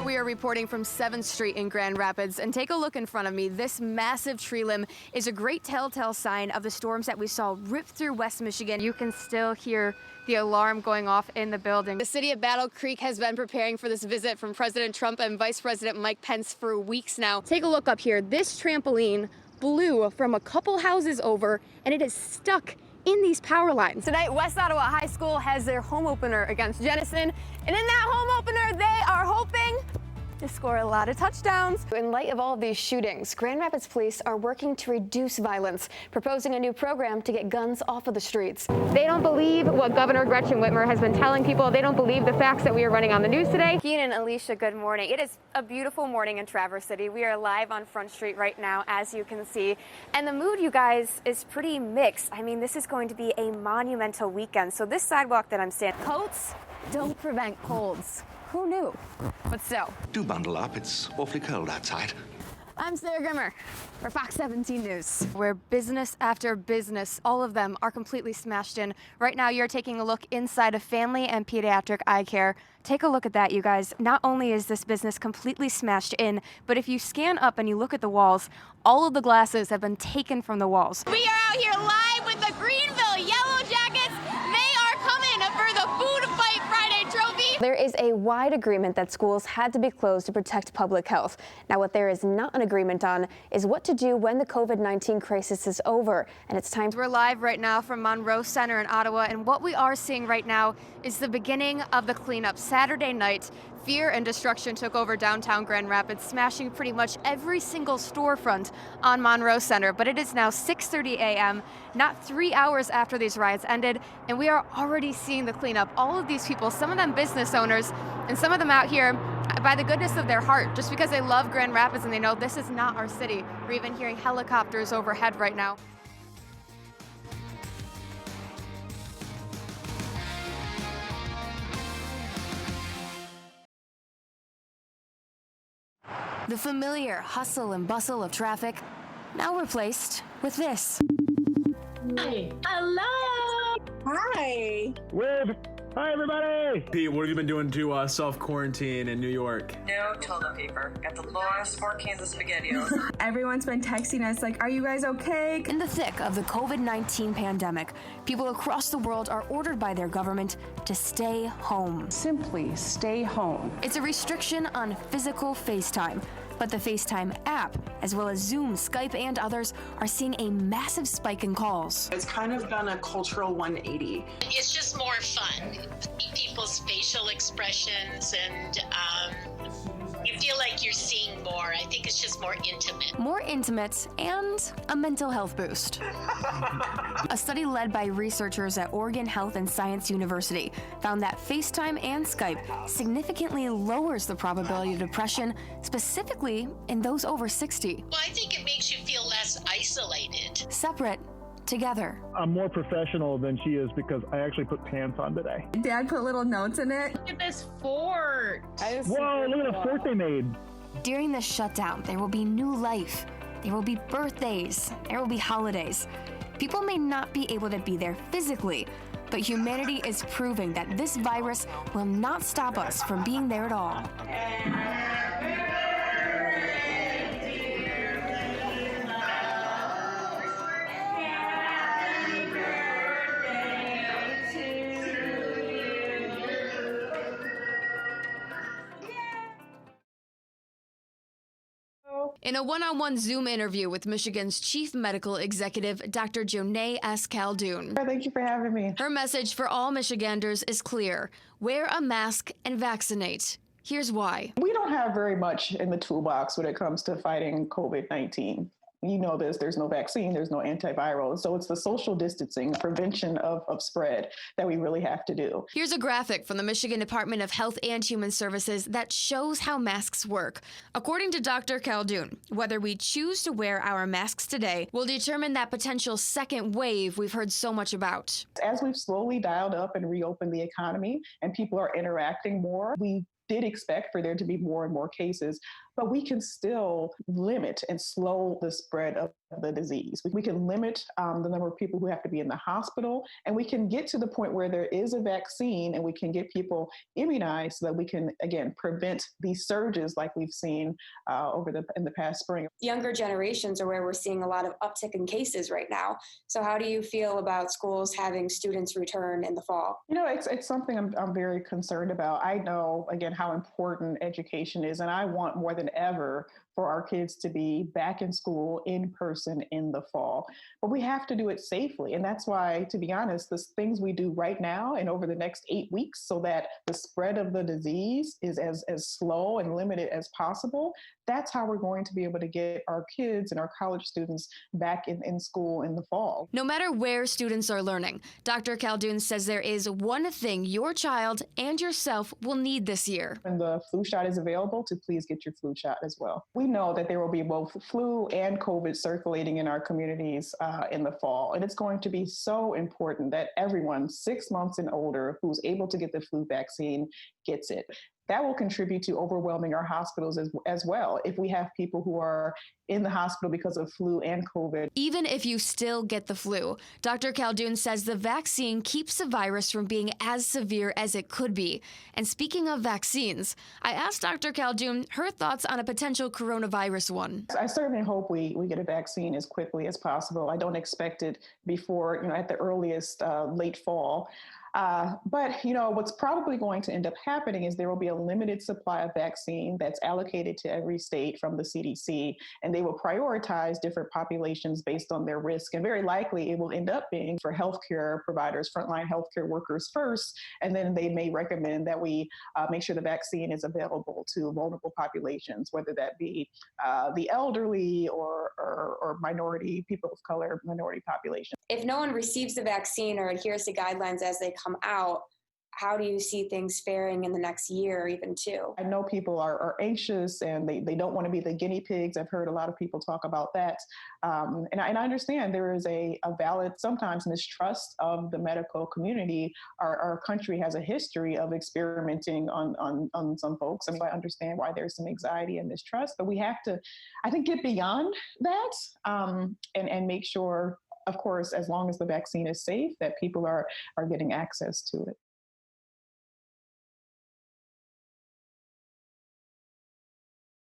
we are reporting from 7th Street in Grand Rapids, and take a look in front of me. This massive tree limb is a great telltale sign of the storms that we saw rip through West Michigan. You can still hear the alarm going off in the building. The city of Battle Creek has been preparing for this visit from President Trump and Vice President Mike Pence for weeks now. Take a look up here. This trampoline blew from a couple houses over, and it is stuck in these power lines. Tonight, West Ottawa High School has their home opener against Jenison, and in that home opener, they are hoping to score a lot of touchdowns. In light of all of these shootings, Grand Rapids police are working to reduce violence, proposing a new program to get guns off of the streets. They don't believe what Governor Gretchen Whitmer has been telling people. They don't believe the facts that we are running on the news today. Keenan and Alicia, good morning. It is a beautiful morning in Traverse City. We are live on Front Street right now, as you can see. And the mood, you guys, is pretty mixed. I mean, this is going to be a monumental weekend. So this sidewalk that I'm standing, coats don't prevent colds. Who knew? But still. Do bundle up, it's awfully cold outside. I'm Sarah Grimmer for Fox 17 News. Where business after business, all of them are completely smashed in. Right now, you're taking a look inside of family and pediatric eye care. Take a look at that, you guys. Not only is this business completely smashed in, but if you scan up and you look at the walls, all of the glasses have been taken from the walls. We are out here live with the Greenville Yellow Jackets. They are coming for the Food Fight Friday trophy. There is a wide agreement that schools had to be closed to protect public health. Now, what there is not an agreement on is what to do when the COVID-19 crisis is over. And it's time. We're live right now from Monroe Center in Ottawa, and what we are seeing right now is the beginning of the cleanup. Saturday night, fear and destruction took over downtown Grand Rapids, smashing pretty much every single storefront on Monroe Center. But it is now 6:30 a.m., not 3 hours after these riots ended, and we are already seeing the cleanup. All of these people, some of them business owners, and some of them out here by the goodness of their heart, just because they love Grand Rapids and they know this is not our city. We're even hearing helicopters overhead right now. The familiar hustle and bustle of traffic, now replaced with this. Hi. Hello. Hi. Wave. Hi, everybody. Pete, what have you been doing to self-quarantine in New York? No toilet paper. Got the longest 4 cans of SpaghettiOs. Everyone's been texting us like, are you guys okay? In the thick of the COVID-19 pandemic, people across the world are ordered by their government to stay home. Simply stay home. It's a restriction on physical FaceTime, but the FaceTime app, as well as Zoom, Skype, and others, are seeing a massive spike in calls. It's kind of been a cultural 180. It's just more fun. People's facial expressions, and you feel like you're seeing more. I think it's just more intimate. More intimate and a mental health boost. A study led by researchers at Oregon Health and Science University found that FaceTime and Skype significantly lowers the probability of depression, specifically in those over 60. Well, I think it makes you feel less isolated. Separate, together. I'm more professional than she is because I actually put pants on today. Dad put little notes in it. Look at this fort. Whoa, look at the fort they made. During this shutdown, there will be new life. There will be birthdays. There will be holidays. People may not be able to be there physically, but humanity is proving that this virus will not stop us from being there at all. In a one-on-one Zoom interview with Michigan's chief medical executive, Dr. JONEIGH S. KHALDUN. Thank you for having me. Her message for all Michiganders is clear. Wear a mask and vaccinate. Here's why. We don't have very much in the toolbox when it comes to fighting COVID-19. You know this, there's no vaccine, there's no antiviral. So it's the social distancing, prevention of spread that we really have to do. Here's a graphic from the Michigan Department of Health and Human Services that shows how masks work. According to Dr. KHALDUN, whether we choose to wear our masks today will determine that potential second wave we've heard so much about. As we've slowly dialed up and reopened the economy and people are interacting more, we did expect for there to be more and more cases, but we can still limit and slow the spread of the disease. We can limit the number of people who have to be in the hospital, and we can get to the point where there is a vaccine and we can get people immunized so that we can, again, prevent these surges like we've seen in the past spring. Younger generations are where we're seeing a lot of uptick in cases right now. So how do you feel about schools having students return in the fall? You know, it's something I'm very concerned about. I know, again, how important education is, and I want more than ever for our kids to be back in school in person in the fall. But we have to do it safely. And that's why, to be honest, the things we do right now and over the next 8 weeks so that the spread of the disease is as slow and limited as possible, that's how we're going to be able to get our kids and our college students back in school in the fall. No matter where students are learning, Dr. KHALDUN says there is one thing your child and yourself will need this year. When the flu shot is available, to please get your flu shot as well. We know that there will be both flu and COVID circulating in our communities in the fall. And it's going to be so important that everyone 6 months and older who's able to get the flu vaccine gets it. That will contribute to overwhelming our hospitals as well if we have people who are in the hospital because of flu and COVID. Even if you still get the flu, Dr. KHALDUN says the vaccine keeps the virus from being as severe as it could be. And speaking of vaccines, I asked Dr. KHALDUN her thoughts on a potential coronavirus one. I certainly hope we get a vaccine as quickly as possible. I don't expect it before, at the earliest late fall. But what's probably going to end up happening is there will be a limited supply of vaccine that's allocated to every state from the CDC, and they will prioritize different populations based on their risk. And very likely it will end up being for healthcare providers, frontline healthcare workers first, and then they may recommend that we make sure the vaccine is available to vulnerable populations, whether that be the elderly or minority, people of color, minority population. If no one receives the vaccine or adheres to guidelines as they come out, how do you see things faring in the next year or even two? I know people are anxious and they don't want to be the guinea pigs. I've heard a lot of people talk about that. And I understand there is a valid, sometimes mistrust of the medical community. Our country has a history of experimenting on some folks. And I understand why there's some anxiety and mistrust, but we have to, I think, get beyond that and make sure, of course, as long as the vaccine is safe, that people are getting access to it.